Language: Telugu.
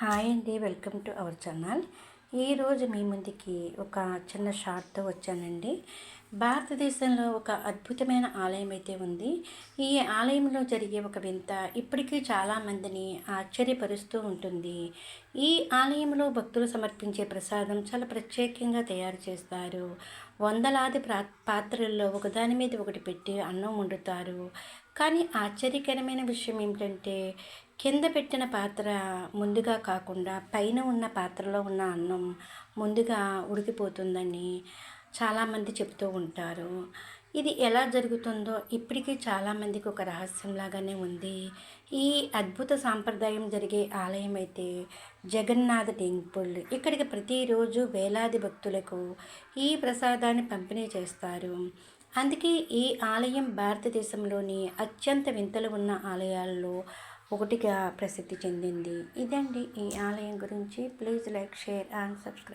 హాయ్ అండి, వెల్కమ్ టు అవర్ ఛానల్. ఈరోజు మీ ముందుకి ఒక చిన్న షార్ట్తో వచ్చానండి. భారతదేశంలో ఒక అద్భుతమైన ఆలయం అయితే ఉంది. ఈ ఆలయంలో జరిగే ఒక వింత ఇప్పటికీ చాలామందిని ఆశ్చర్యపరుస్తూ ఉంటుంది. ఈ ఆలయంలో భక్తులు సమర్పించే ప్రసాదం చాలా ప్రత్యేకంగా తయారు చేస్తారు. వందలాది పాత్రల్లో ఒకదాని మీద ఒకటి పెట్టి అన్నం వండుతారు. కానీ ఆశ్చర్యకరమైన విషయం ఏమిటంటే, కింద పెట్టిన పాత్ర ముందుగా కాకుండా పైన ఉన్న పాత్రలో ఉన్న అన్నం ముందుగా ఉడికిపోతుందని చాలామంది చెప్తూ ఉంటారు. ఇది ఎలా జరుగుతుందో ఇప్పటికీ చాలామందికి ఒక రహస్యంలాగానే ఉంది. ఈ అద్భుత సాంప్రదాయం జరిగే ఆలయం అయితే జగన్నాథ టెంపుల్. ఇక్కడికి ప్రతిరోజు వేలాది భక్తులకు ఈ ప్రసాదాన్ని పంపిణీ చేస్తారు. అందుకే ఈ ఆలయం భారతదేశంలోని అత్యంత వింతలు ఉన్న ఆలయాల్లో ఒకటిగా ప్రసిద్ధి చెందింది. ఇదండి ఈ ఆలయం గురించి. Please like, share and subscribe.